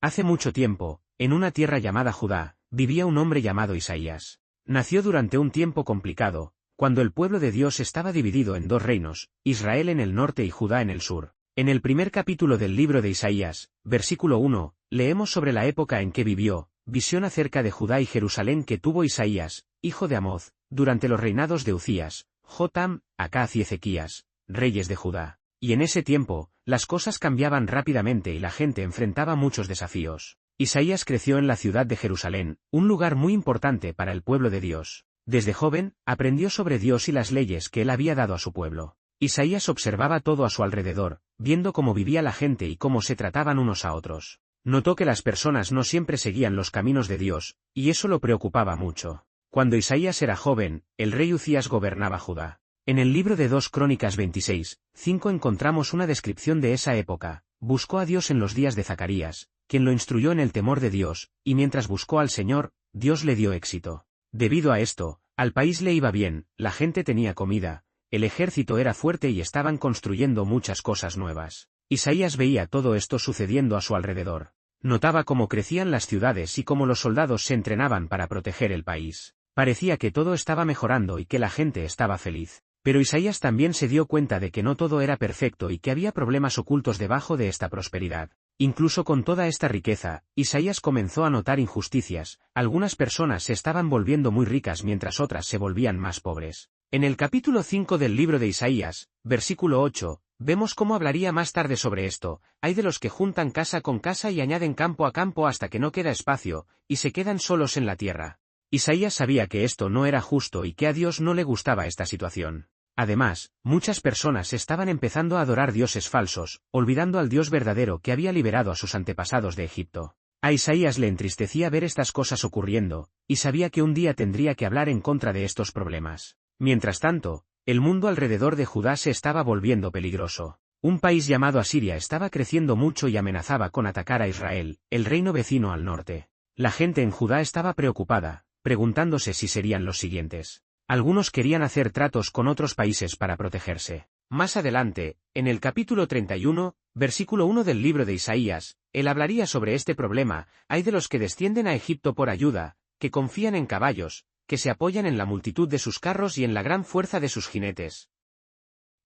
Hace mucho tiempo, en una tierra llamada Judá, vivía un hombre llamado Isaías. Nació durante un tiempo complicado, cuando el pueblo de Dios estaba dividido en dos reinos, Israel en el norte y Judá en el sur. En el primer capítulo del libro de Isaías, versículo 1, leemos sobre la época en que vivió, visión acerca de Judá y Jerusalén que tuvo Isaías, hijo de Amoz, durante los reinados de Uzías, Jotam, Acaz y Ezequías, reyes de Judá. Y en ese tiempo, las cosas cambiaban rápidamente y la gente enfrentaba muchos desafíos. Isaías creció en la ciudad de Jerusalén, un lugar muy importante para el pueblo de Dios. Desde joven, aprendió sobre Dios y las leyes que él había dado a su pueblo. Isaías observaba todo a su alrededor, viendo cómo vivía la gente y cómo se trataban unos a otros. Notó que las personas no siempre seguían los caminos de Dios, y eso lo preocupaba mucho. Cuando Isaías era joven, el rey Uzías gobernaba Judá. En el libro de 2 Crónicas 26:5 encontramos una descripción de esa época. Buscó a Dios en los días de Zacarías, quien lo instruyó en el temor de Dios, y mientras buscó al Señor, Dios le dio éxito. Debido a esto, al país le iba bien, la gente tenía comida, el ejército era fuerte y estaban construyendo muchas cosas nuevas. Isaías veía todo esto sucediendo a su alrededor. Notaba cómo crecían las ciudades y cómo los soldados se entrenaban para proteger el país. Parecía que todo estaba mejorando y que la gente estaba feliz. Pero Isaías también se dio cuenta de que no todo era perfecto y que había problemas ocultos debajo de esta prosperidad. Incluso con toda esta riqueza, Isaías comenzó a notar injusticias. Algunas personas se estaban volviendo muy ricas mientras otras se volvían más pobres. En el capítulo 5 del libro de Isaías, versículo 8, vemos cómo hablaría más tarde sobre esto. Hay de los que juntan casa con casa y añaden campo a campo hasta que no queda espacio, y se quedan solos en la tierra. Isaías sabía que esto no era justo y que a Dios no le gustaba esta situación. Además, muchas personas estaban empezando a adorar dioses falsos, olvidando al Dios verdadero que había liberado a sus antepasados de Egipto. A Isaías le entristecía ver estas cosas ocurriendo, y sabía que un día tendría que hablar en contra de estos problemas. Mientras tanto, el mundo alrededor de Judá se estaba volviendo peligroso. Un país llamado Asiria estaba creciendo mucho y amenazaba con atacar a Israel, el reino vecino al norte. La gente en Judá estaba preocupada, preguntándose si serían los siguientes. Algunos querían hacer tratos con otros países para protegerse. Más adelante, en el capítulo 31, versículo 1 del libro de Isaías, él hablaría sobre este problema. Hay de los que descienden a Egipto por ayuda, que confían en caballos, que se apoyan en la multitud de sus carros y en la gran fuerza de sus jinetes.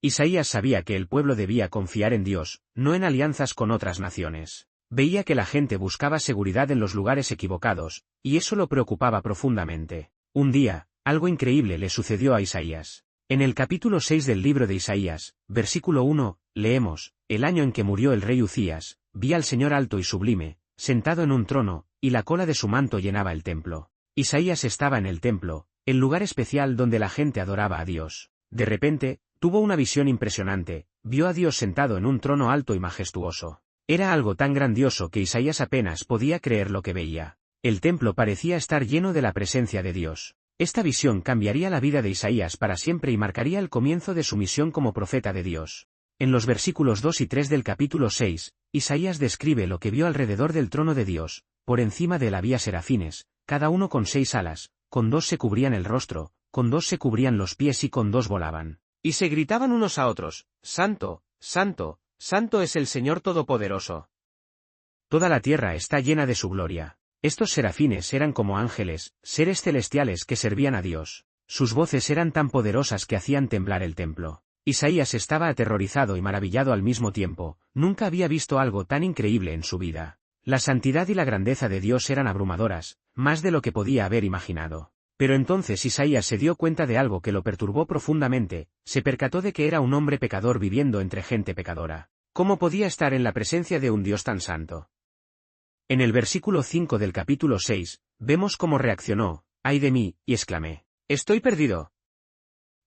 Isaías sabía que el pueblo debía confiar en Dios, no en alianzas con otras naciones. Veía que la gente buscaba seguridad en los lugares equivocados, y eso lo preocupaba profundamente. Un día, algo increíble le sucedió a Isaías. En el capítulo 6 del libro de Isaías, versículo 1, leemos, el año en que murió el rey Uzías, vi al Señor alto y sublime, sentado en un trono, y la cola de su manto llenaba el templo. Isaías estaba en el templo, el lugar especial donde la gente adoraba a Dios. De repente, tuvo una visión impresionante, vio a Dios sentado en un trono alto y majestuoso. Era algo tan grandioso que Isaías apenas podía creer lo que veía. El templo parecía estar lleno de la presencia de Dios. Esta visión cambiaría la vida de Isaías para siempre y marcaría el comienzo de su misión como profeta de Dios. En los versículos 2 y 3 del capítulo 6, Isaías describe lo que vio alrededor del trono de Dios. Por encima de él había serafines, cada uno con 6 alas, con 2 se cubrían el rostro, con 2 se cubrían los pies y con 2 volaban. Y se gritaban unos a otros, Santo, Santo, Santo es el Señor Todopoderoso. Toda la tierra está llena de su gloria. Estos serafines eran como ángeles, seres celestiales que servían a Dios. Sus voces eran tan poderosas que hacían temblar el templo. Isaías estaba aterrorizado y maravillado al mismo tiempo. Nunca había visto algo tan increíble en su vida. La santidad y la grandeza de Dios eran abrumadoras, más de lo que podía haber imaginado. Pero entonces Isaías se dio cuenta de algo que lo perturbó profundamente. Se percató de que era un hombre pecador viviendo entre gente pecadora. ¿Cómo podía estar en la presencia de un Dios tan santo? En el versículo 5 del capítulo 6, vemos cómo reaccionó, ¡ay de mí!, y exclamé, «Estoy perdido.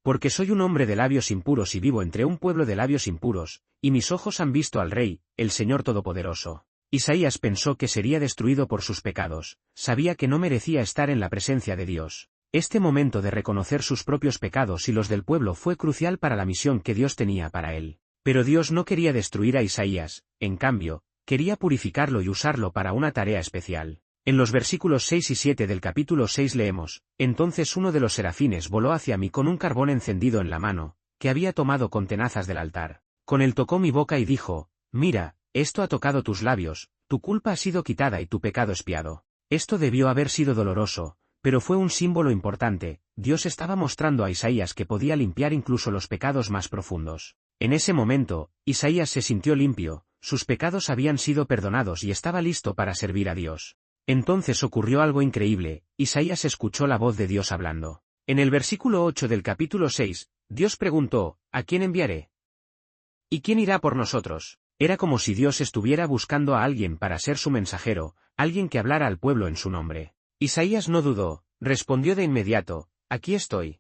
Porque soy un hombre de labios impuros y vivo entre un pueblo de labios impuros, y mis ojos han visto al Rey, el Señor Todopoderoso». Isaías pensó que sería destruido por sus pecados, sabía que no merecía estar en la presencia de Dios. Este momento de reconocer sus propios pecados y los del pueblo fue crucial para la misión que Dios tenía para él. Pero Dios no quería destruir a Isaías, en cambio, quería purificarlo y usarlo para una tarea especial. En los versículos 6 y 7 del capítulo 6 leemos, «Entonces uno de los serafines voló hacia mí con un carbón encendido en la mano, que había tomado con tenazas del altar. Con él tocó mi boca y dijo, mira, esto ha tocado tus labios, tu culpa ha sido quitada y tu pecado expiado. Esto debió haber sido doloroso, pero fue un símbolo importante. Dios estaba mostrando a Isaías que podía limpiar incluso los pecados más profundos. En ese momento, Isaías se sintió limpio, sus pecados habían sido perdonados y estaba listo para servir a Dios. Entonces ocurrió algo increíble, Isaías escuchó la voz de Dios hablando. En el versículo 8 del capítulo 6, Dios preguntó, ¿a quién enviaré? ¿Y quién irá por nosotros? Era como si Dios estuviera buscando a alguien para ser su mensajero, alguien que hablara al pueblo en su nombre. Isaías no dudó, respondió de inmediato, aquí estoy.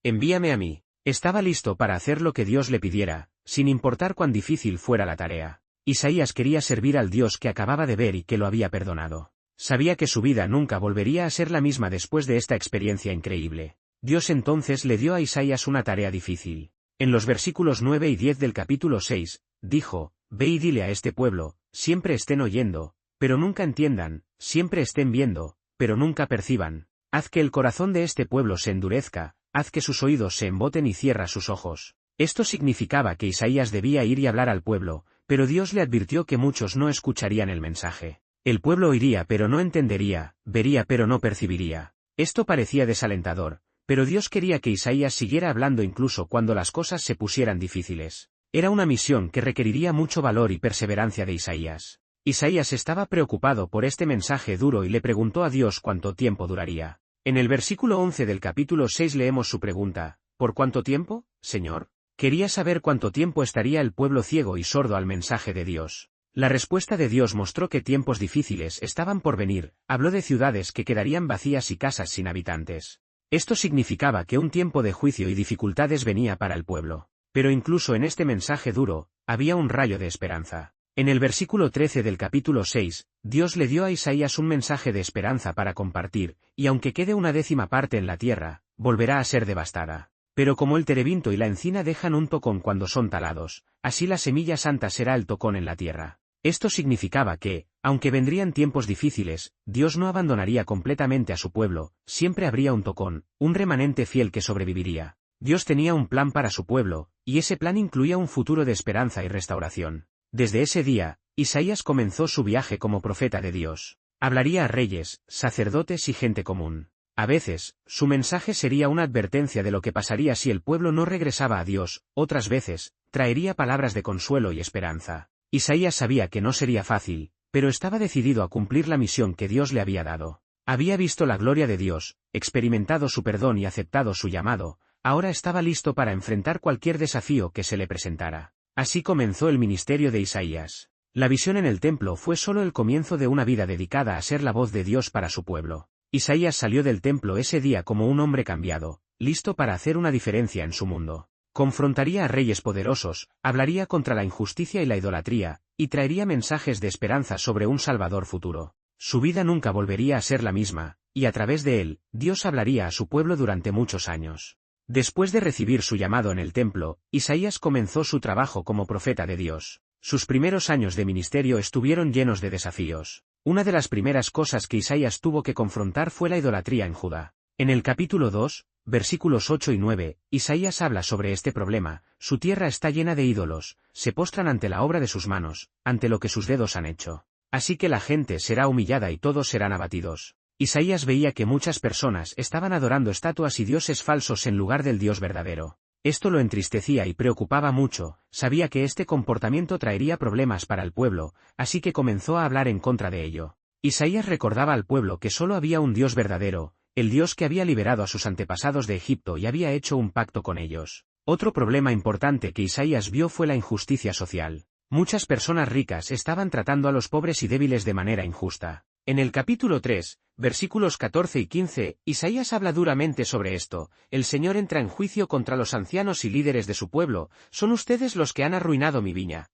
Envíame a mí. Estaba listo para hacer lo que Dios le pidiera, sin importar cuán difícil fuera la tarea. Isaías quería servir al Dios que acababa de ver y que lo había perdonado. Sabía que su vida nunca volvería a ser la misma después de esta experiencia increíble. Dios entonces le dio a Isaías una tarea difícil. En los versículos 9 y 10 del capítulo 6, dijo, ve y dile a este pueblo, siempre estén oyendo, pero nunca entiendan, siempre estén viendo, pero nunca perciban. Haz que el corazón de este pueblo se endurezca, haz que sus oídos se emboten y cierra sus ojos. Esto significaba que Isaías debía ir y hablar al pueblo, pero Dios le advirtió que muchos no escucharían el mensaje. El pueblo oiría pero no entendería, vería pero no percibiría. Esto parecía desalentador, pero Dios quería que Isaías siguiera hablando incluso cuando las cosas se pusieran difíciles. Era una misión que requeriría mucho valor y perseverancia de Isaías. Isaías estaba preocupado por este mensaje duro y le preguntó a Dios cuánto tiempo duraría. En el versículo 11 del capítulo 6 leemos su pregunta, ¿por cuánto tiempo, Señor? Quería saber cuánto tiempo estaría el pueblo ciego y sordo al mensaje de Dios. La respuesta de Dios mostró que tiempos difíciles estaban por venir, habló de ciudades que quedarían vacías y casas sin habitantes. Esto significaba que un tiempo de juicio y dificultades venía para el pueblo. Pero incluso en este mensaje duro, había un rayo de esperanza. En el versículo 13 del capítulo 6, Dios le dio a Isaías un mensaje de esperanza para compartir, y aunque quede una décima parte en la tierra, volverá a ser devastada. Pero como el terebinto y la encina dejan un tocón cuando son talados, así la semilla santa será el tocón en la tierra. Esto significaba que, aunque vendrían tiempos difíciles, Dios no abandonaría completamente a su pueblo, siempre habría un tocón, un remanente fiel que sobreviviría. Dios tenía un plan para su pueblo, y ese plan incluía un futuro de esperanza y restauración. Desde ese día, Isaías comenzó su viaje como profeta de Dios. Hablaría a reyes, sacerdotes y gente común. A veces, su mensaje sería una advertencia de lo que pasaría si el pueblo no regresaba a Dios, otras veces, traería palabras de consuelo y esperanza. Isaías sabía que no sería fácil, pero estaba decidido a cumplir la misión que Dios le había dado. Había visto la gloria de Dios, experimentado su perdón y aceptado su llamado, ahora estaba listo para enfrentar cualquier desafío que se le presentara. Así comenzó el ministerio de Isaías. La visión en el templo fue solo el comienzo de una vida dedicada a ser la voz de Dios para su pueblo. Isaías salió del templo ese día como un hombre cambiado, listo para hacer una diferencia en su mundo. Confrontaría a reyes poderosos, hablaría contra la injusticia y la idolatría, y traería mensajes de esperanza sobre un Salvador futuro. Su vida nunca volvería a ser la misma, y a través de él, Dios hablaría a su pueblo durante muchos años. Después de recibir su llamado en el templo, Isaías comenzó su trabajo como profeta de Dios. Sus primeros años de ministerio estuvieron llenos de desafíos. Una de las primeras cosas que Isaías tuvo que confrontar fue la idolatría en Judá. En el capítulo 2, versículos 8 y 9, Isaías habla sobre este problema. Su tierra está llena de ídolos, se postran ante la obra de sus manos, ante lo que sus dedos han hecho. Así que la gente será humillada y todos serán abatidos. Isaías veía que muchas personas estaban adorando estatuas y dioses falsos en lugar del Dios verdadero. Esto lo entristecía y preocupaba mucho, sabía que este comportamiento traería problemas para el pueblo, así que comenzó a hablar en contra de ello. Isaías recordaba al pueblo que solo había un Dios verdadero, el Dios que había liberado a sus antepasados de Egipto y había hecho un pacto con ellos. Otro problema importante que Isaías vio fue la injusticia social. Muchas personas ricas estaban tratando a los pobres y débiles de manera injusta. En el capítulo 3, versículos 14 y 15, Isaías habla duramente sobre esto. El Señor entra en juicio contra los ancianos y líderes de su pueblo, son ustedes los que han arruinado mi viña.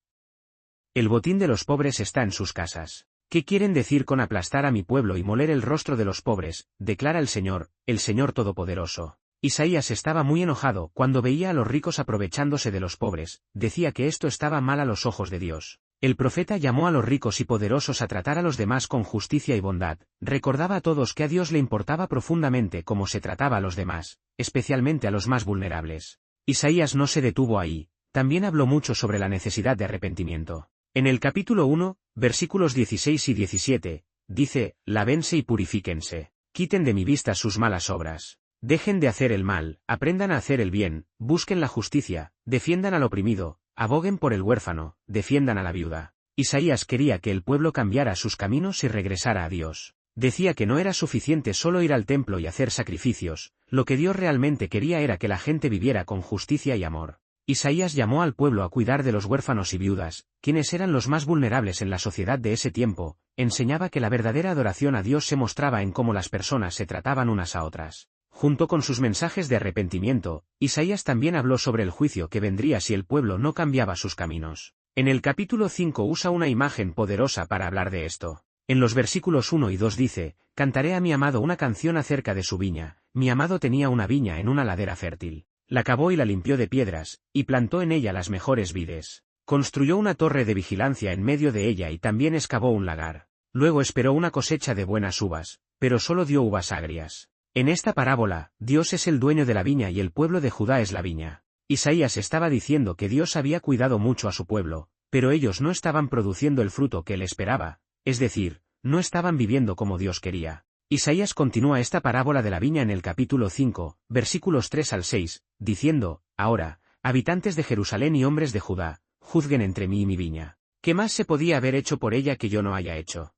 El botín de los pobres está en sus casas. ¿Qué quieren decir con aplastar a mi pueblo y moler el rostro de los pobres? Declara el Señor Todopoderoso. Isaías estaba muy enojado cuando veía a los ricos aprovechándose de los pobres, decía que esto estaba mal a los ojos de Dios. El profeta llamó a los ricos y poderosos a tratar a los demás con justicia y bondad, recordaba a todos que a Dios le importaba profundamente cómo se trataba a los demás, especialmente a los más vulnerables. Isaías no se detuvo ahí, también habló mucho sobre la necesidad de arrepentimiento. En el capítulo 1, versículos 16 y 17, dice, lávense y purifíquense, quiten de mi vista sus malas obras. Dejen de hacer el mal, aprendan a hacer el bien, busquen la justicia, defiendan al oprimido, aboguen por el huérfano, defiendan a la viuda. Isaías quería que el pueblo cambiara sus caminos y regresara a Dios. Decía que no era suficiente solo ir al templo y hacer sacrificios, lo que Dios realmente quería era que la gente viviera con justicia y amor. Isaías llamó al pueblo a cuidar de los huérfanos y viudas, quienes eran los más vulnerables en la sociedad de ese tiempo. Enseñaba que la verdadera adoración a Dios se mostraba en cómo las personas se trataban unas a otras. Junto con sus mensajes de arrepentimiento, Isaías también habló sobre el juicio que vendría si el pueblo no cambiaba sus caminos. En el capítulo 5 usa una imagen poderosa para hablar de esto. En los versículos 1 y 2 dice, cantaré a mi amado una canción acerca de su viña. Mi amado tenía una viña en una ladera fértil. La cavó y la limpió de piedras, y plantó en ella las mejores vides. Construyó una torre de vigilancia en medio de ella y también excavó un lagar. Luego esperó una cosecha de buenas uvas, pero solo dio uvas agrias. En esta parábola, Dios es el dueño de la viña y el pueblo de Judá es la viña. Isaías estaba diciendo que Dios había cuidado mucho a su pueblo, pero ellos no estaban produciendo el fruto que él esperaba, es decir, no estaban viviendo como Dios quería. Isaías continúa esta parábola de la viña en el capítulo 5, versículos 3 al 6, diciendo, ahora, habitantes de Jerusalén y hombres de Judá, juzguen entre mí y mi viña. ¿Qué más se podía haber hecho por ella que yo no haya hecho?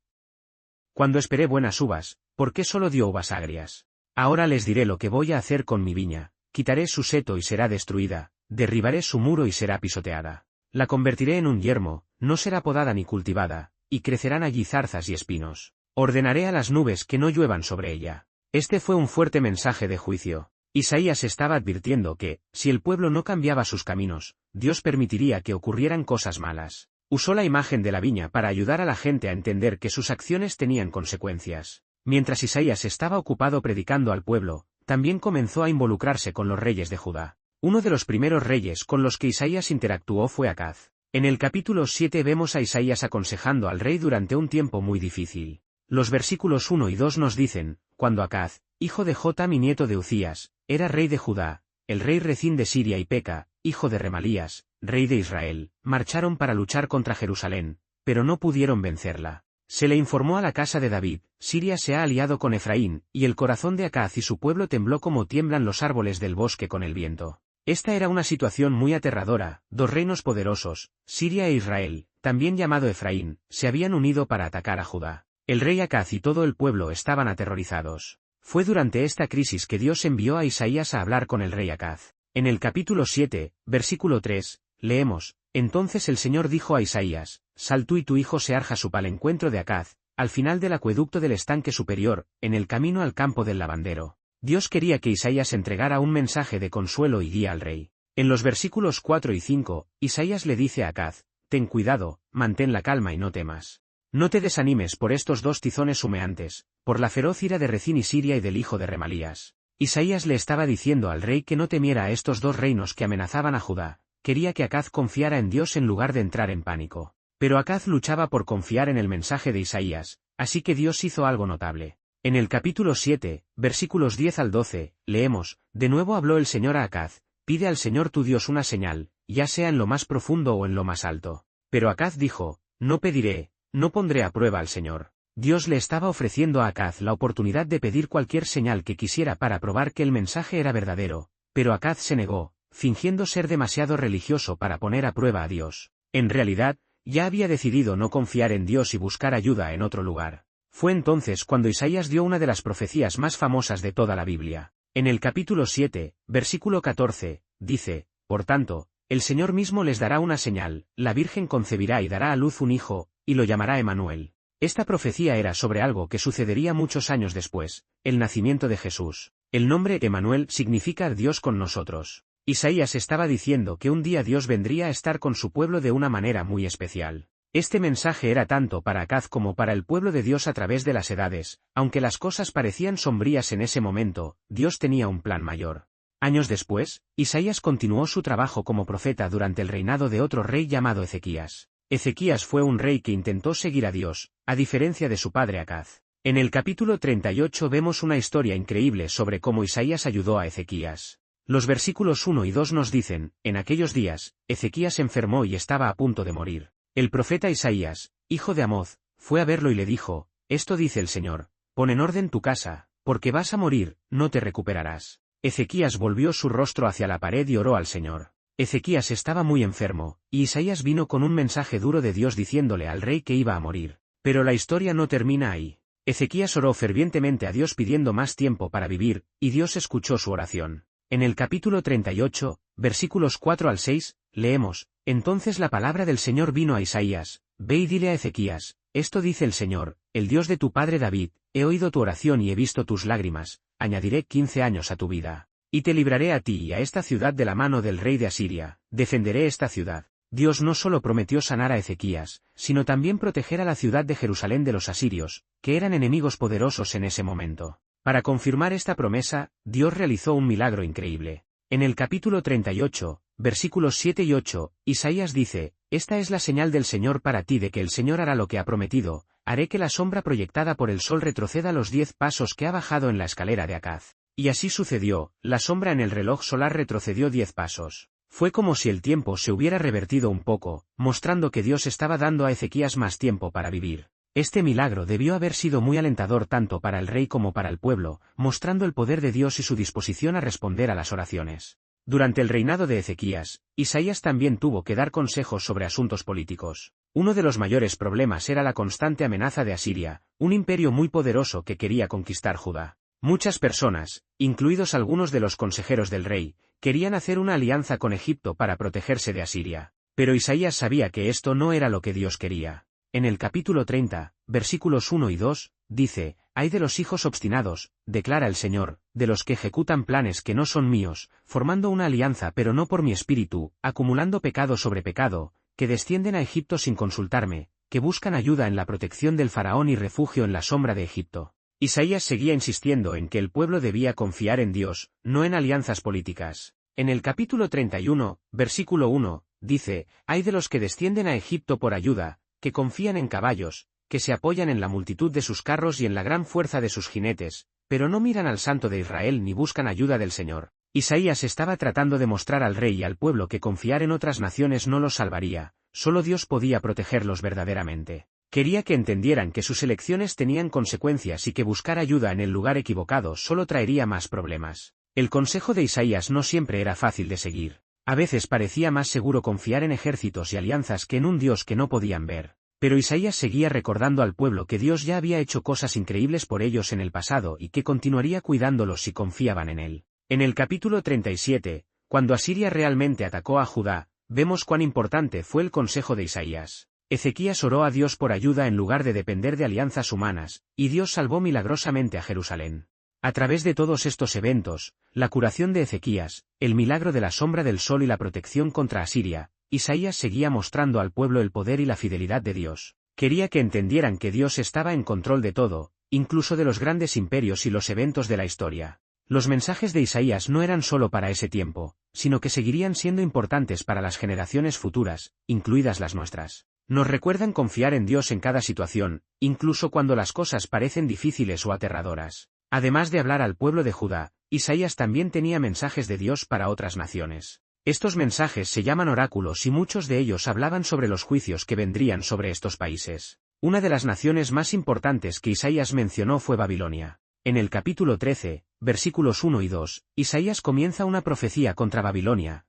Cuando esperé buenas uvas, ¿por qué solo dio uvas agrias? Ahora les diré lo que voy a hacer con mi viña, quitaré su seto y será destruida, derribaré su muro y será pisoteada. La convertiré en un yermo, no será podada ni cultivada, y crecerán allí zarzas y espinos. Ordenaré a las nubes que no lluevan sobre ella. Este fue un fuerte mensaje de juicio. Isaías estaba advirtiendo que, si el pueblo no cambiaba sus caminos, Dios permitiría que ocurrieran cosas malas. Usó la imagen de la viña para ayudar a la gente a entender que sus acciones tenían consecuencias. Mientras Isaías estaba ocupado predicando al pueblo, también comenzó a involucrarse con los reyes de Judá. Uno de los primeros reyes con los que Isaías interactuó fue Acaz. En el capítulo 7 vemos a Isaías aconsejando al rey durante un tiempo muy difícil. Los versículos 1 y 2 nos dicen, cuando Acaz, hijo de Jotam y nieto de Uzías, era rey de Judá, el rey Rezín de Siria y Peca, hijo de Remalías, rey de Israel, marcharon para luchar contra Jerusalén, pero no pudieron vencerla. Se le informó a la casa de David, Siria se ha aliado con Efraín, y el corazón de Acaz y su pueblo tembló como tiemblan los árboles del bosque con el viento. Esta era una situación muy aterradora, dos reinos poderosos, Siria e Israel, también llamado Efraín, se habían unido para atacar a Judá. El rey Acaz y todo el pueblo estaban aterrorizados. Fue durante esta crisis que Dios envió a Isaías a hablar con el rey Acaz. En el capítulo 7, versículo 3, leemos, entonces el Señor dijo a Isaías, sal tú y tu hijo Searjasub al encuentro de Acaz, al final del acueducto del estanque superior, en el camino al campo del lavandero. Dios quería que Isaías entregara un mensaje de consuelo y guía al rey. En los versículos 4 y 5, Isaías le dice a Acaz, ten cuidado, mantén la calma y no temas. No te desanimes por estos dos tizones humeantes, por la feroz ira de Rezín y Siria y del hijo de Remalías. Isaías le estaba diciendo al rey que no temiera a estos dos reinos que amenazaban a Judá. Quería que Acaz confiara en Dios en lugar de entrar en pánico. Pero Acaz luchaba por confiar en el mensaje de Isaías, así que Dios hizo algo notable. En el capítulo 7, versículos 10 al 12, leemos, de nuevo habló el Señor a Acaz, pide al Señor tu Dios una señal, ya sea en lo más profundo o en lo más alto. Pero Acaz dijo, no pediré, no pondré a prueba al Señor. Dios le estaba ofreciendo a Acaz la oportunidad de pedir cualquier señal que quisiera para probar que el mensaje era verdadero, pero Acaz se negó, fingiendo ser demasiado religioso para poner a prueba a Dios. En realidad, ya había decidido no confiar en Dios y buscar ayuda en otro lugar. Fue entonces cuando Isaías dio una de las profecías más famosas de toda la Biblia. En el capítulo 7, versículo 14, dice, por tanto, el Señor mismo les dará una señal, la Virgen concebirá y dará a luz un hijo, y lo llamará Emanuel. Esta profecía era sobre algo que sucedería muchos años después, el nacimiento de Jesús. El nombre Emanuel significa Dios con nosotros. Isaías estaba diciendo que un día Dios vendría a estar con su pueblo de una manera muy especial. Este mensaje era tanto para Acaz como para el pueblo de Dios a través de las edades, aunque las cosas parecían sombrías en ese momento, Dios tenía un plan mayor. Años después, Isaías continuó su trabajo como profeta durante el reinado de otro rey llamado Ezequías. Ezequías fue un rey que intentó seguir a Dios, a diferencia de su padre Acaz. En el capítulo 38 vemos una historia increíble sobre cómo Isaías ayudó a Ezequías. Los versículos 1 y 2 nos dicen, en aquellos días, Ezequías enfermó y estaba a punto de morir. El profeta Isaías, hijo de Amoz, fue a verlo y le dijo, «Esto dice el Señor, pon en orden tu casa, porque vas a morir, no te recuperarás». Ezequías volvió su rostro hacia la pared y oró al Señor. Ezequías estaba muy enfermo, y Isaías vino con un mensaje duro de Dios diciéndole al rey que iba a morir. Pero la historia no termina ahí. Ezequías oró fervientemente a Dios pidiendo más tiempo para vivir, y Dios escuchó su oración. En el capítulo 38, versículos 4 al 6, leemos, «Entonces la palabra del Señor vino a Isaías, ve y dile a Ezequías, esto dice el Señor, el Dios de tu padre David, he oído tu oración y he visto tus lágrimas, añadiré 15 años a tu vida. Y te libraré a ti y a esta ciudad de la mano del rey de Asiria, defenderé esta ciudad». Dios no solo prometió sanar a Ezequías, sino también proteger a la ciudad de Jerusalén de los asirios, que eran enemigos poderosos en ese momento. Para confirmar esta promesa, Dios realizó un milagro increíble. En el capítulo 38, versículos 7 y 8, Isaías dice, «Esta es la señal del Señor para ti de que el Señor hará lo que ha prometido, haré que la sombra proyectada por el sol retroceda los 10 pasos que ha bajado en la escalera de Acaz». Y así sucedió, la sombra en el reloj solar retrocedió 10 pasos. Fue como si el tiempo se hubiera revertido un poco, mostrando que Dios estaba dando a Ezequías más tiempo para vivir. Este milagro debió haber sido muy alentador tanto para el rey como para el pueblo, mostrando el poder de Dios y su disposición a responder a las oraciones. Durante el reinado de Ezequías, Isaías también tuvo que dar consejos sobre asuntos políticos. Uno de los mayores problemas era la constante amenaza de Asiria, un imperio muy poderoso que quería conquistar Judá. Muchas personas, incluidos algunos de los consejeros del rey, querían hacer una alianza con Egipto para protegerse de Asiria. Pero Isaías sabía que esto no era lo que Dios quería. En el capítulo 30, versículos 1 y 2, dice, «Ay de los hijos obstinados, declara el Señor, de los que ejecutan planes que no son míos, formando una alianza pero no por mi espíritu, acumulando pecado sobre pecado, que descienden a Egipto sin consultarme, que buscan ayuda en la protección del faraón y refugio en la sombra de Egipto». Isaías seguía insistiendo en que el pueblo debía confiar en Dios, no en alianzas políticas. En el capítulo 31, versículo 1, dice, «Ay de los que descienden a Egipto por ayuda, que confían en caballos, que se apoyan en la multitud de sus carros y en la gran fuerza de sus jinetes, pero no miran al Santo de Israel ni buscan ayuda del Señor». Isaías estaba tratando de mostrar al rey y al pueblo que confiar en otras naciones no los salvaría, solo Dios podía protegerlos verdaderamente. Quería que entendieran que sus elecciones tenían consecuencias y que buscar ayuda en el lugar equivocado solo traería más problemas. El consejo de Isaías no siempre era fácil de seguir. A veces parecía más seguro confiar en ejércitos y alianzas que en un Dios que no podían ver. Pero Isaías seguía recordando al pueblo que Dios ya había hecho cosas increíbles por ellos en el pasado y que continuaría cuidándolos si confiaban en él. En el capítulo 37, cuando Asiria realmente atacó a Judá, vemos cuán importante fue el consejo de Isaías. Ezequías oró a Dios por ayuda en lugar de depender de alianzas humanas, y Dios salvó milagrosamente a Jerusalén. A través de todos estos eventos, la curación de Ezequías, el milagro de la sombra del sol y la protección contra Asiria, Isaías seguía mostrando al pueblo el poder y la fidelidad de Dios. Quería que entendieran que Dios estaba en control de todo, incluso de los grandes imperios y los eventos de la historia. Los mensajes de Isaías no eran solo para ese tiempo, sino que seguirían siendo importantes para las generaciones futuras, incluidas las nuestras. Nos recuerdan confiar en Dios en cada situación, incluso cuando las cosas parecen difíciles o aterradoras. Además de hablar al pueblo de Judá, Isaías también tenía mensajes de Dios para otras naciones. Estos mensajes se llaman oráculos y muchos de ellos hablaban sobre los juicios que vendrían sobre estos países. Una de las naciones más importantes que Isaías mencionó fue Babilonia. En el capítulo 13, versículos 1 y 2, Isaías comienza una profecía contra Babilonia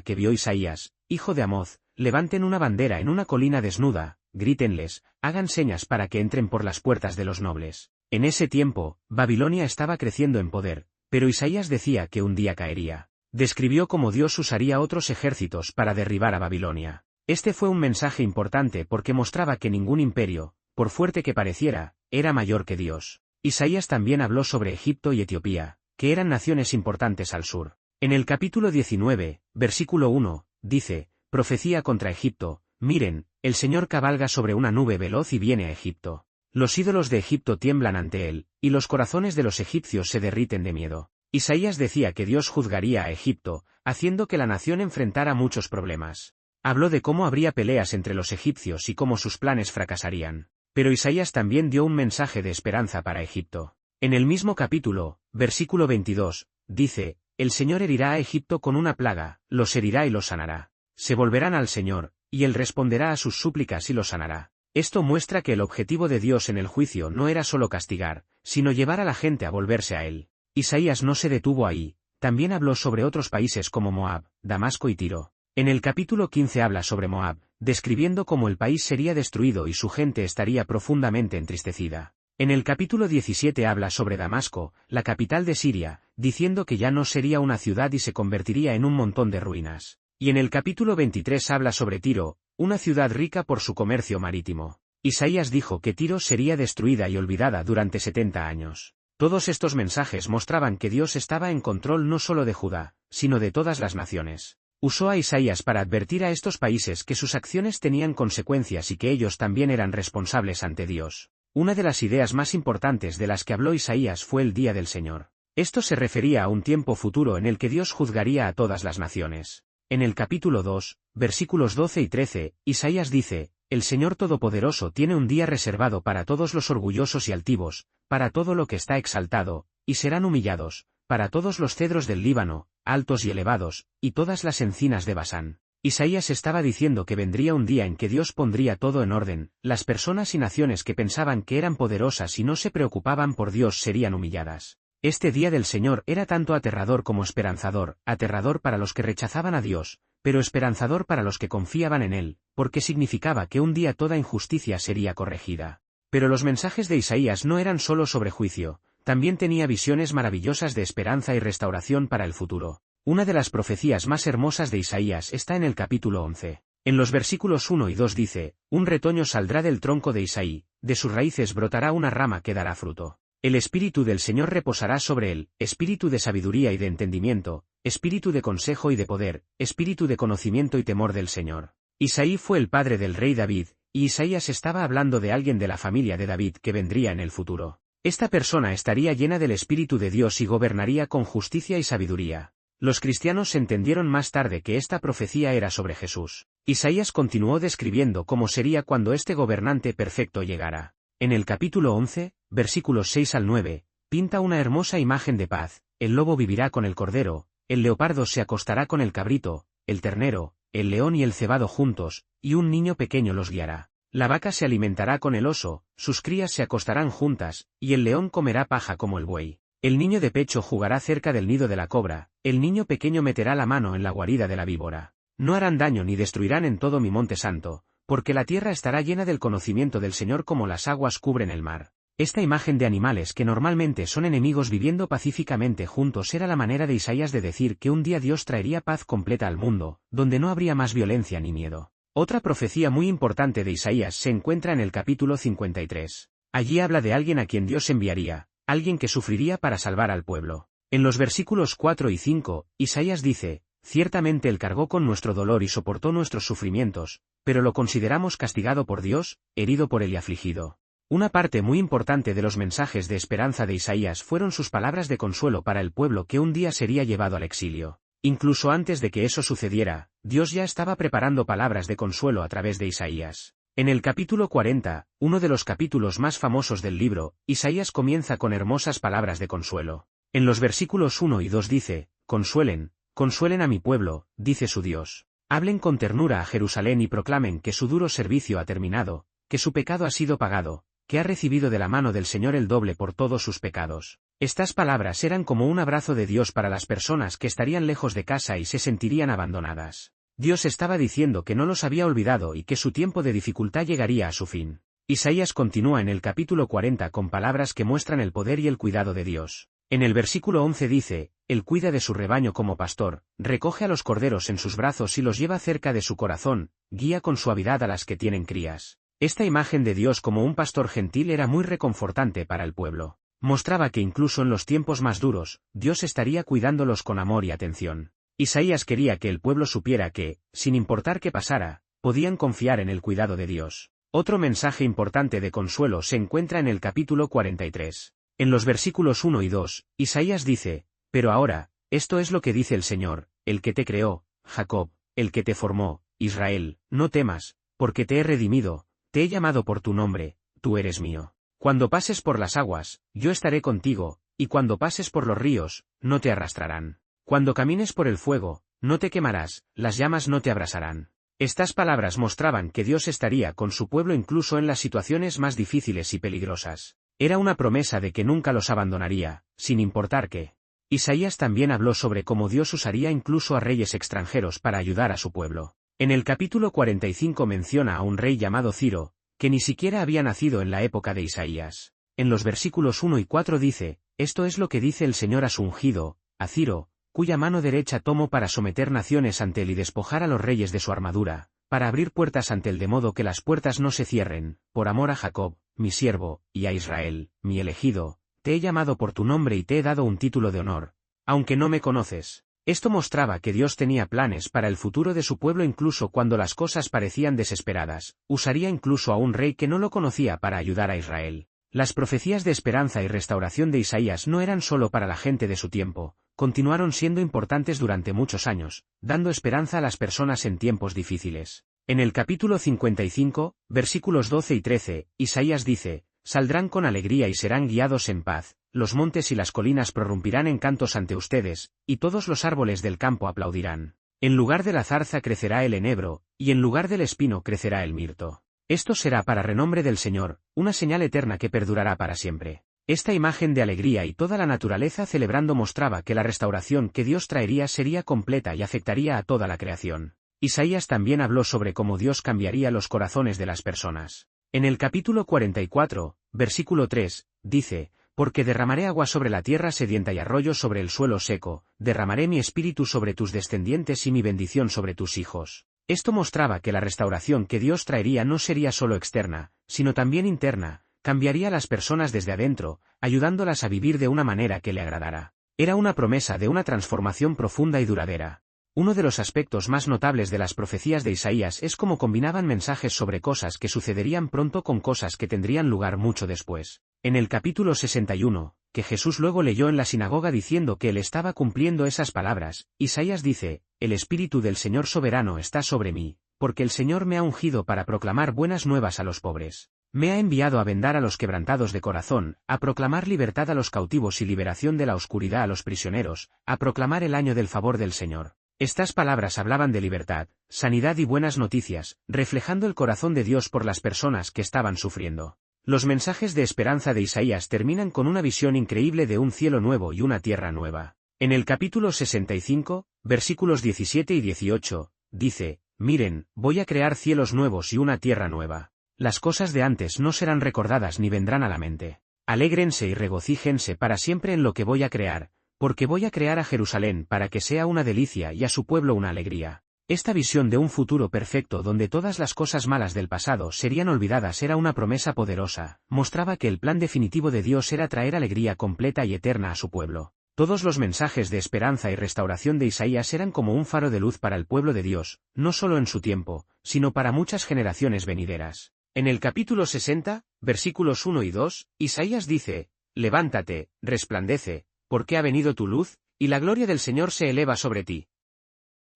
que vio Isaías, hijo de Amoz. Levanten una bandera en una colina desnuda, grítenles, hagan señas para que entren por las puertas de los nobles. En ese tiempo, Babilonia estaba creciendo en poder, pero Isaías decía que un día caería. Describió cómo Dios usaría otros ejércitos para derribar a Babilonia. Este fue un mensaje importante porque mostraba que ningún imperio, por fuerte que pareciera, era mayor que Dios. Isaías también habló sobre Egipto y Etiopía, que eran naciones importantes al sur. En el capítulo 19, versículo 1, dice, «Profecía contra Egipto, miren, el Señor cabalga sobre una nube veloz y viene a Egipto. Los ídolos de Egipto tiemblan ante él, y los corazones de los egipcios se derriten de miedo». Isaías decía que Dios juzgaría a Egipto, haciendo que la nación enfrentara muchos problemas. Habló de cómo habría peleas entre los egipcios y cómo sus planes fracasarían. Pero Isaías también dio un mensaje de esperanza para Egipto. En el mismo capítulo, versículo 22, dice, «El Señor herirá a Egipto con una plaga, los herirá y los sanará. Se volverán al Señor, y él responderá a sus súplicas y los sanará. Esto muestra que el objetivo de Dios en el juicio no era solo castigar, sino llevar a la gente a volverse a él. Isaías no se detuvo ahí, también habló sobre otros países como Moab, Damasco y Tiro. En el capítulo 15 habla sobre Moab, describiendo cómo el país sería destruido y su gente estaría profundamente entristecida. En el capítulo 17 habla sobre Damasco, la capital de Siria, diciendo que ya no sería una ciudad y se convertiría en un montón de ruinas. Y en el capítulo 23 habla sobre Tiro, una ciudad rica por su comercio marítimo. Isaías dijo que Tiro sería destruida y olvidada durante 70 años. Todos estos mensajes mostraban que Dios estaba en control no solo de Judá, sino de todas las naciones. Usó a Isaías para advertir a estos países que sus acciones tenían consecuencias y que ellos también eran responsables ante Dios. Una de las ideas más importantes de las que habló Isaías fue el día del Señor. Esto se refería a un tiempo futuro en el que Dios juzgaría a todas las naciones. En el capítulo 2, versículos 12 y 13, Isaías dice: El Señor Todopoderoso tiene un día reservado para todos los orgullosos y altivos, para todo lo que está exaltado, y serán humillados, para todos los cedros del Líbano, altos y elevados, y todas las encinas de Basán. Isaías estaba diciendo que vendría un día en que Dios pondría todo en orden, las personas y naciones que pensaban que eran poderosas y no se preocupaban por Dios serían humilladas. Este día del Señor era tanto aterrador como esperanzador, aterrador para los que rechazaban a Dios, pero esperanzador para los que confiaban en Él, porque significaba que un día toda injusticia sería corregida. Pero los mensajes de Isaías no eran solo sobre juicio, también tenía visiones maravillosas de esperanza y restauración para el futuro. Una de las profecías más hermosas de Isaías está en el capítulo 11. En los versículos 1 y 2 dice: Un retoño saldrá del tronco de Isaí, de sus raíces brotará una rama que dará fruto. El espíritu del Señor reposará sobre él, espíritu de sabiduría y de entendimiento, espíritu de consejo y de poder, espíritu de conocimiento y temor del Señor. Isaí fue el padre del rey David, y Isaías estaba hablando de alguien de la familia de David que vendría en el futuro. Esta persona estaría llena del Espíritu de Dios y gobernaría con justicia y sabiduría. Los cristianos entendieron más tarde que esta profecía era sobre Jesús. Isaías continuó describiendo cómo sería cuando este gobernante perfecto llegara. En el capítulo 11, versículos 6 al 9, pinta una hermosa imagen de paz: el lobo vivirá con el cordero, el leopardo se acostará con el cabrito, el ternero, el león y el cebado juntos, y un niño pequeño los guiará. La vaca se alimentará con el oso, sus crías se acostarán juntas, y el león comerá paja como el buey. El niño de pecho jugará cerca del nido de la cobra, el niño pequeño meterá la mano en la guarida de la víbora. No harán daño ni destruirán en todo mi monte santo, porque la tierra estará llena del conocimiento del Señor como las aguas cubren el mar. Esta imagen de animales que normalmente son enemigos viviendo pacíficamente juntos era la manera de Isaías de decir que un día Dios traería paz completa al mundo, donde no habría más violencia ni miedo. Otra profecía muy importante de Isaías se encuentra en el capítulo 53. Allí habla de alguien a quien Dios enviaría, alguien que sufriría para salvar al pueblo. En los versículos 4 y 5, Isaías dice: Ciertamente él cargó con nuestro dolor y soportó nuestros sufrimientos, pero lo consideramos castigado por Dios, herido por él y afligido. Una parte muy importante de los mensajes de esperanza de Isaías fueron sus palabras de consuelo para el pueblo que un día sería llevado al exilio. Incluso antes de que eso sucediera, Dios ya estaba preparando palabras de consuelo a través de Isaías. En el capítulo 40, uno de los capítulos más famosos del libro, Isaías comienza con hermosas palabras de consuelo. En los versículos 1 y 2 dice: Consuelen, consuelen a mi pueblo, dice su Dios. Hablen con ternura a Jerusalén y proclamen que su duro servicio ha terminado, que su pecado ha sido pagado, que ha recibido de la mano del Señor el doble por todos sus pecados. Estas palabras eran como un abrazo de Dios para las personas que estarían lejos de casa y se sentirían abandonadas. Dios estaba diciendo que no los había olvidado y que su tiempo de dificultad llegaría a su fin. Isaías continúa en el capítulo 40 con palabras que muestran el poder y el cuidado de Dios. En el versículo 11 dice: Él cuida de su rebaño como pastor, recoge a los corderos en sus brazos y los lleva cerca de su corazón, guía con suavidad a las que tienen crías. Esta imagen de Dios como un pastor gentil era muy reconfortante para el pueblo. Mostraba que incluso en los tiempos más duros, Dios estaría cuidándolos con amor y atención. Isaías quería que el pueblo supiera que, sin importar qué pasara, podían confiar en el cuidado de Dios. Otro mensaje importante de consuelo se encuentra en el capítulo 43. En los versículos 1 y 2, Isaías dice: Pero ahora, esto es lo que dice el Señor, el que te creó, Jacob, el que te formó, Israel, no temas, porque te he redimido, te he llamado por tu nombre, tú eres mío. Cuando pases por las aguas, yo estaré contigo, y cuando pases por los ríos, no te arrastrarán. Cuando camines por el fuego, no te quemarás, las llamas no te abrasarán. Estas palabras mostraban que Dios estaría con su pueblo incluso en las situaciones más difíciles y peligrosas. Era una promesa de que nunca los abandonaría, sin importar qué. Isaías también habló sobre cómo Dios usaría incluso a reyes extranjeros para ayudar a su pueblo. En el capítulo 45 menciona a un rey llamado Ciro, que ni siquiera había nacido en la época de Isaías. En los versículos 1 y 4 dice: «Esto es lo que dice el Señor a su ungido, a Ciro, cuya mano derecha tomo para someter naciones ante él y despojar a los reyes de su armadura, para abrir puertas ante él de modo que las puertas no se cierren, por amor a Jacob, mi siervo, y a Israel, mi elegido. Te he llamado por tu nombre y te he dado un título de honor, aunque no me conoces». Esto mostraba que Dios tenía planes para el futuro de su pueblo incluso cuando las cosas parecían desesperadas. Usaría incluso a un rey que no lo conocía para ayudar a Israel. Las profecías de esperanza y restauración de Isaías no eran solo para la gente de su tiempo, continuaron siendo importantes durante muchos años, dando esperanza a las personas en tiempos difíciles. En el capítulo 55, versículos 12 y 13, Isaías dice: «Saldrán con alegría y serán guiados en paz, los montes y las colinas prorrumpirán en cantos ante ustedes, y todos los árboles del campo aplaudirán. En lugar de la zarza crecerá el enebro, y en lugar del espino crecerá el mirto. Esto será para renombre del Señor, una señal eterna que perdurará para siempre». Esta imagen de alegría y toda la naturaleza celebrando mostraba que la restauración que Dios traería sería completa y afectaría a toda la creación. Isaías también habló sobre cómo Dios cambiaría los corazones de las personas. En el capítulo 44, versículo 3, dice: «Porque derramaré agua sobre la tierra sedienta y arroyos sobre el suelo seco, derramaré mi espíritu sobre tus descendientes y mi bendición sobre tus hijos». Esto mostraba que la restauración que Dios traería no sería solo externa, sino también interna, cambiaría a las personas desde adentro, ayudándolas a vivir de una manera que le agradara. Era una promesa de una transformación profunda y duradera. Uno de los aspectos más notables de las profecías de Isaías es cómo combinaban mensajes sobre cosas que sucederían pronto con cosas que tendrían lugar mucho después. En el capítulo 61, que Jesús luego leyó en la sinagoga diciendo que él estaba cumpliendo esas palabras, Isaías dice: «El Espíritu del Señor soberano está sobre mí, porque el Señor me ha ungido para proclamar buenas nuevas a los pobres. Me ha enviado a vendar a los quebrantados de corazón, a proclamar libertad a los cautivos y liberación de la oscuridad a los prisioneros, a proclamar el año del favor del Señor». Estas palabras hablaban de libertad, sanidad y buenas noticias, reflejando el corazón de Dios por las personas que estaban sufriendo. Los mensajes de esperanza de Isaías terminan con una visión increíble de un cielo nuevo y una tierra nueva. En el capítulo 65, versículos 17 y 18, dice: «Miren, voy a crear cielos nuevos y una tierra nueva. Las cosas de antes no serán recordadas ni vendrán a la mente. Alégrense y regocíjense para siempre en lo que voy a crear, porque voy a crear a Jerusalén para que sea una delicia y a su pueblo una alegría». Esta visión de un futuro perfecto donde todas las cosas malas del pasado serían olvidadas era una promesa poderosa, mostraba que el plan definitivo de Dios era traer alegría completa y eterna a su pueblo. Todos los mensajes de esperanza y restauración de Isaías eran como un faro de luz para el pueblo de Dios, no solo en su tiempo, sino para muchas generaciones venideras. En el capítulo 60, versículos 1 y 2, Isaías dice: «Levántate, resplandece, porque ha venido tu luz, y la gloria del Señor se eleva sobre ti.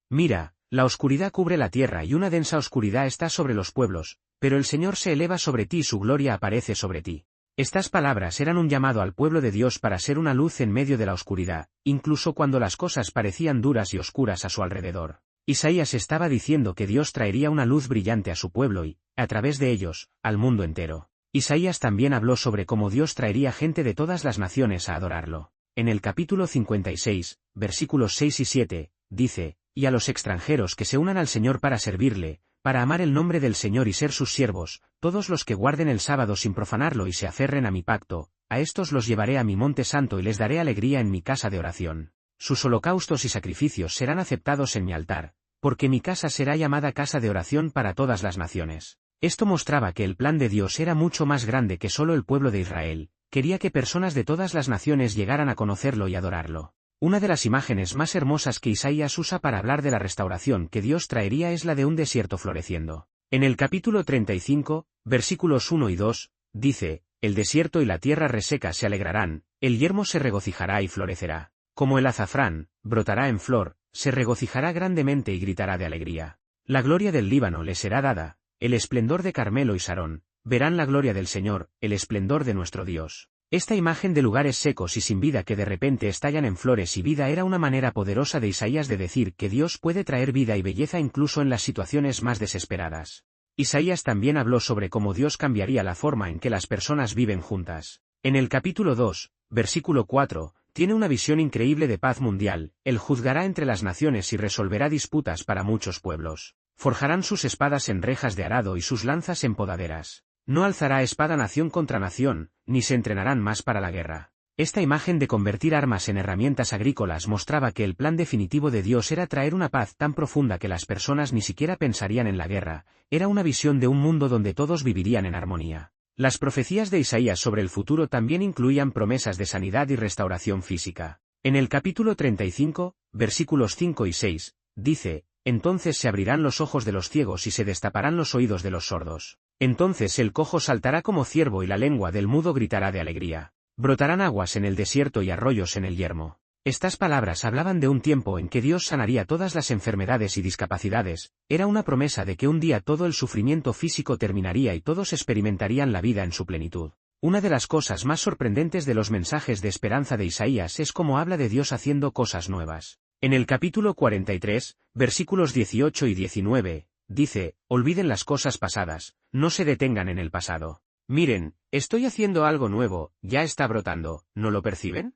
Mira, la oscuridad cubre la tierra y una densa oscuridad está sobre los pueblos, pero el Señor se eleva sobre ti y su gloria aparece sobre ti». Estas palabras eran un llamado al pueblo de Dios para ser una luz en medio de la oscuridad, incluso cuando las cosas parecían duras y oscuras a su alrededor. Isaías estaba diciendo que Dios traería una luz brillante a su pueblo y, a través de ellos, al mundo entero. Isaías también habló sobre cómo Dios traería gente de todas las naciones a adorarlo. En el capítulo 56, versículos 6 y 7, dice: «Y a los extranjeros que se unan al Señor para servirle, para amar el nombre del Señor y ser sus siervos, todos los que guarden el sábado sin profanarlo y se aferren a mi pacto, a estos los llevaré a mi monte santo y les daré alegría en mi casa de oración. Sus holocaustos y sacrificios serán aceptados en mi altar, porque mi casa será llamada casa de oración para todas las naciones». Esto mostraba que el plan de Dios era mucho más grande que solo el pueblo de Israel, quería que personas de todas las naciones llegaran a conocerlo y adorarlo. Una de las imágenes más hermosas que Isaías usa para hablar de la restauración que Dios traería es la de un desierto floreciendo. En el capítulo 35, versículos 1 y 2, dice: «El desierto y la tierra reseca se alegrarán, el yermo se regocijará y florecerá. Como el azafrán, brotará en flor, se regocijará grandemente y gritará de alegría. La gloria del Líbano le será dada, el esplendor de Carmelo y Sarón, verán la gloria del Señor, el esplendor de nuestro Dios». Esta imagen de lugares secos y sin vida que de repente estallan en flores y vida era una manera poderosa de Isaías de decir que Dios puede traer vida y belleza incluso en las situaciones más desesperadas. Isaías también habló sobre cómo Dios cambiaría la forma en que las personas viven juntas. En el capítulo 2, versículo 4, tiene una visión increíble de paz mundial. Él juzgará entre las naciones y resolverá disputas para muchos pueblos. Forjarán sus espadas en rejas de arado y sus lanzas en podaderas. No alzará espada nación contra nación, ni se entrenarán más para la guerra. Esta imagen de convertir armas en herramientas agrícolas mostraba que el plan definitivo de Dios era traer una paz tan profunda que las personas ni siquiera pensarían en la guerra. Era una visión de un mundo donde todos vivirían en armonía. Las profecías de Isaías sobre el futuro también incluían promesas de sanidad y restauración física. En el capítulo 35, versículos 5 y 6, dice: entonces se abrirán los ojos de los ciegos y se destaparán los oídos de los sordos. Entonces el cojo saltará como ciervo y la lengua del mudo gritará de alegría. Brotarán aguas en el desierto y arroyos en el yermo. Estas palabras hablaban de un tiempo en que Dios sanaría todas las enfermedades y discapacidades. Era una promesa de que un día todo el sufrimiento físico terminaría y todos experimentarían la vida en su plenitud. Una de las cosas más sorprendentes de los mensajes de esperanza de Isaías es cómo habla de Dios haciendo cosas nuevas. En el capítulo 43, versículos 18 y 19, dice: olviden las cosas pasadas, no se detengan en el pasado. Miren, estoy haciendo algo nuevo, ya está brotando, ¿no lo perciben?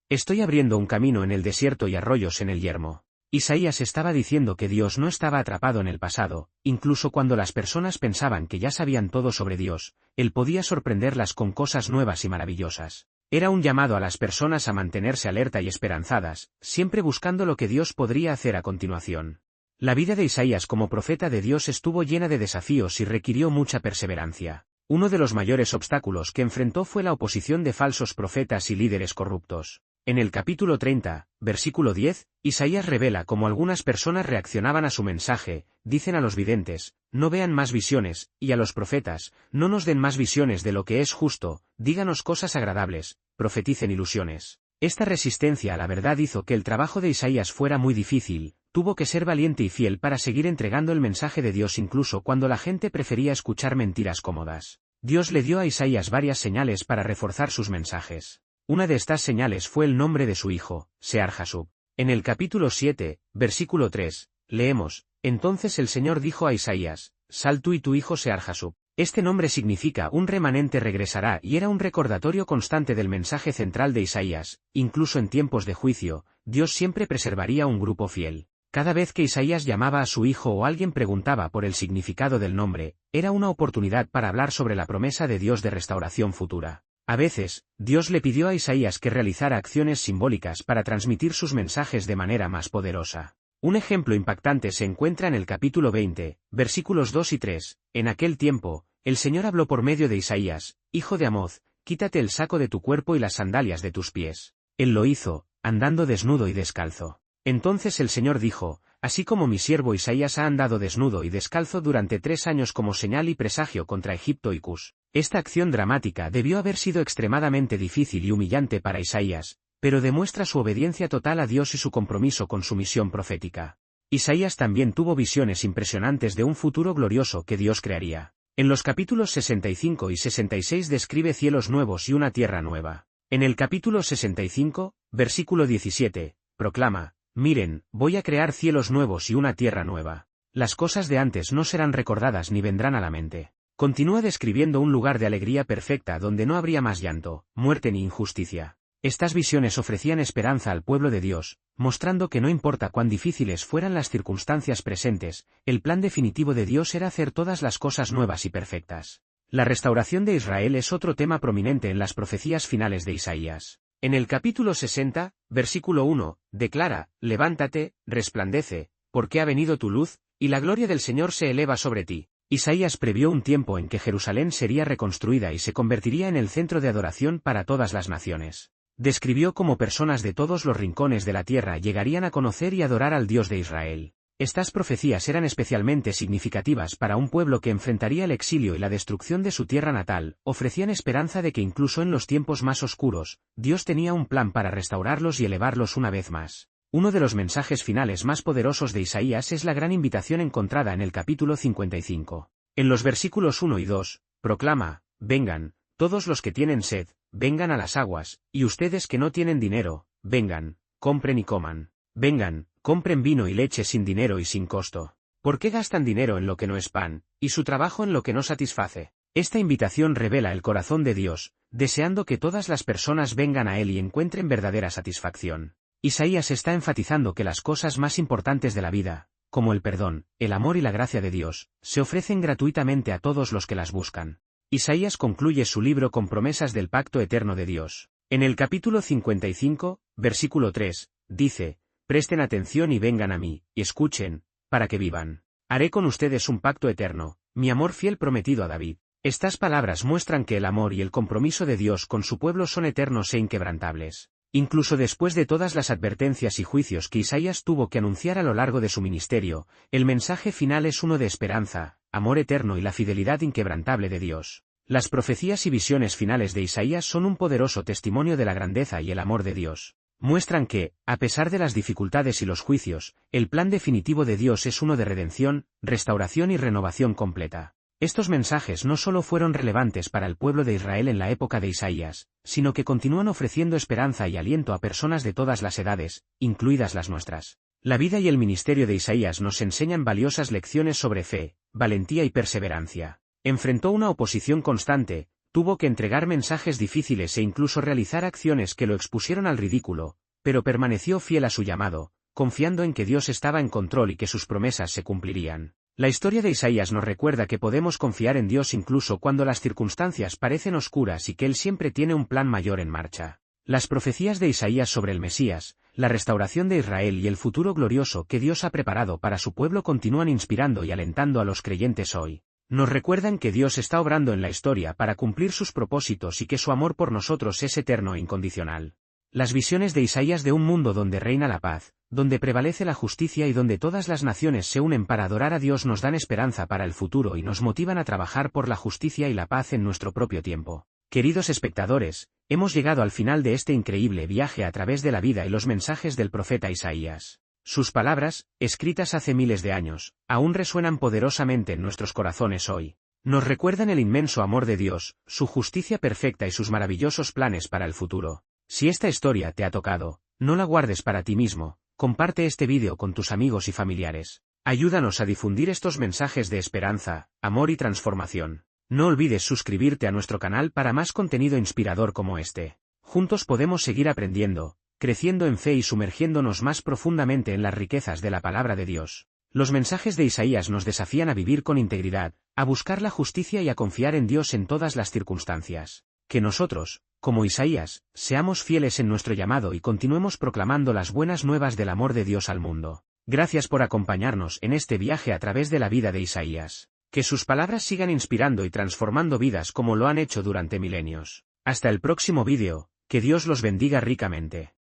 Estoy abriendo un camino en el desierto y arroyos en el yermo. Isaías estaba diciendo que Dios no estaba atrapado en el pasado, incluso cuando las personas pensaban que ya sabían todo sobre Dios, Él podía sorprenderlas con cosas nuevas y maravillosas. Era un llamado a las personas a mantenerse alerta y esperanzadas, siempre buscando lo que Dios podría hacer a continuación. La vida de Isaías como profeta de Dios estuvo llena de desafíos y requirió mucha perseverancia. Uno de los mayores obstáculos que enfrentó fue la oposición de falsos profetas y líderes corruptos. En el capítulo 30, versículo 10, Isaías revela cómo algunas personas reaccionaban a su mensaje. Dicen a los videntes: no vean más visiones, y a los profetas: no nos den más visiones de lo que es justo, díganos cosas agradables, profeticen ilusiones. Esta resistencia a la verdad hizo que el trabajo de Isaías fuera muy difícil. Tuvo que ser valiente y fiel para seguir entregando el mensaje de Dios incluso cuando la gente prefería escuchar mentiras cómodas. Dios le dio a Isaías varias señales para reforzar sus mensajes. Una de estas señales fue el nombre de su hijo, Sear-Jasub. En el capítulo 7, versículo 3, leemos: entonces el Señor dijo a Isaías: sal tú y tu hijo Sear-Jasub. Este nombre significa un remanente regresará y era un recordatorio constante del mensaje central de Isaías. Incluso en tiempos de juicio, Dios siempre preservaría un grupo fiel. Cada vez que Isaías llamaba a su hijo o alguien preguntaba por el significado del nombre, era una oportunidad para hablar sobre la promesa de Dios de restauración futura. A veces, Dios le pidió a Isaías que realizara acciones simbólicas para transmitir sus mensajes de manera más poderosa. Un ejemplo impactante se encuentra en el capítulo 20, versículos 2 y 3. En aquel tiempo, el Señor habló por medio de Isaías: hijo de Amoz, quítate el saco de tu cuerpo y las sandalias de tus pies. Él lo hizo, andando desnudo y descalzo. Entonces el Señor dijo: así como mi siervo Isaías ha andado desnudo y descalzo durante 3 años como señal y presagio contra Egipto y Cus. Esta acción dramática debió haber sido extremadamente difícil y humillante para Isaías, pero demuestra su obediencia total a Dios y su compromiso con su misión profética. Isaías también tuvo visiones impresionantes de un futuro glorioso que Dios crearía. En los capítulos 65 y 66 describe cielos nuevos y una tierra nueva. En el capítulo 65, versículo 17, proclama: miren, voy a crear cielos nuevos y una tierra nueva. Las cosas de antes no serán recordadas ni vendrán a la mente. Continúa describiendo un lugar de alegría perfecta donde no habría más llanto, muerte ni injusticia. Estas visiones ofrecían esperanza al pueblo de Dios, mostrando que no importa cuán difíciles fueran las circunstancias presentes, el plan definitivo de Dios era hacer todas las cosas nuevas y perfectas. La restauración de Israel es otro tema prominente en las profecías finales de Isaías. En el capítulo 60, versículo 1, declara: levántate, resplandece, porque ha venido tu luz, y la gloria del Señor se eleva sobre ti. Isaías previó un tiempo en que Jerusalén sería reconstruida y se convertiría en el centro de adoración para todas las naciones. Describió cómo personas de todos los rincones de la tierra llegarían a conocer y adorar al Dios de Israel. Estas profecías eran especialmente significativas para un pueblo que enfrentaría el exilio y la destrucción de su tierra natal, ofrecían esperanza de que incluso en los tiempos más oscuros, Dios tenía un plan para restaurarlos y elevarlos una vez más. Uno de los mensajes finales más poderosos de Isaías es la gran invitación encontrada en el capítulo 55. En los versículos 1 y 2, proclama: vengan, todos los que tienen sed, vengan a las aguas, y ustedes que no tienen dinero, vengan, compren y coman. Vengan, compren vino y leche sin dinero y sin costo. ¿Por qué gastan dinero en lo que no es pan, y su trabajo en lo que no satisface? Esta invitación revela el corazón de Dios, deseando que todas las personas vengan a Él y encuentren verdadera satisfacción. Isaías está enfatizando que las cosas más importantes de la vida, como el perdón, el amor y la gracia de Dios, se ofrecen gratuitamente a todos los que las buscan. Isaías concluye su libro con promesas del pacto eterno de Dios. En el capítulo 55, versículo 3, dice: «Presten atención y vengan a mí, y escuchen, para que vivan. Haré con ustedes un pacto eterno, mi amor fiel prometido a David». Estas palabras muestran que el amor y el compromiso de Dios con su pueblo son eternos e inquebrantables. Incluso después de todas las advertencias y juicios que Isaías tuvo que anunciar a lo largo de su ministerio, el mensaje final es uno de esperanza, amor eterno y la fidelidad inquebrantable de Dios. Las profecías y visiones finales de Isaías son un poderoso testimonio de la grandeza y el amor de Dios. Muestran que, a pesar de las dificultades y los juicios, el plan definitivo de Dios es uno de redención, restauración y renovación completa. Estos mensajes no solo fueron relevantes para el pueblo de Israel en la época de Isaías, sino que continúan ofreciendo esperanza y aliento a personas de todas las edades, incluidas las nuestras. La vida y el ministerio de Isaías nos enseñan valiosas lecciones sobre fe, valentía y perseverancia. Enfrentó una oposición constante, tuvo que entregar mensajes difíciles e incluso realizar acciones que lo expusieron al ridículo, pero permaneció fiel a su llamado, confiando en que Dios estaba en control y que sus promesas se cumplirían. La historia de Isaías nos recuerda que podemos confiar en Dios incluso cuando las circunstancias parecen oscuras y que Él siempre tiene un plan mayor en marcha. Las profecías de Isaías sobre el Mesías, la restauración de Israel y el futuro glorioso que Dios ha preparado para su pueblo continúan inspirando y alentando a los creyentes hoy. Nos recuerdan que Dios está obrando en la historia para cumplir sus propósitos y que su amor por nosotros es eterno e incondicional. Las visiones de Isaías de un mundo donde reina la paz, donde prevalece la justicia y donde todas las naciones se unen para adorar a Dios nos dan esperanza para el futuro y nos motivan a trabajar por la justicia y la paz en nuestro propio tiempo. Queridos espectadores, hemos llegado al final de este increíble viaje a través de la vida y los mensajes del profeta Isaías. Sus palabras, escritas hace miles de años, aún resuenan poderosamente en nuestros corazones hoy. Nos recuerdan el inmenso amor de Dios, su justicia perfecta y sus maravillosos planes para el futuro. Si esta historia te ha tocado, no la guardes para ti mismo, comparte este vídeo con tus amigos y familiares. Ayúdanos a difundir estos mensajes de esperanza, amor y transformación. No olvides suscribirte a nuestro canal para más contenido inspirador como este. Juntos podemos seguir aprendiendo, creciendo en fe y sumergiéndonos más profundamente en las riquezas de la palabra de Dios. Los mensajes de Isaías nos desafían a vivir con integridad, a buscar la justicia y a confiar en Dios en todas las circunstancias. Que nosotros, como Isaías, seamos fieles en nuestro llamado y continuemos proclamando las buenas nuevas del amor de Dios al mundo. Gracias por acompañarnos en este viaje a través de la vida de Isaías. Que sus palabras sigan inspirando y transformando vidas como lo han hecho durante milenios. Hasta el próximo vídeo, que Dios los bendiga ricamente.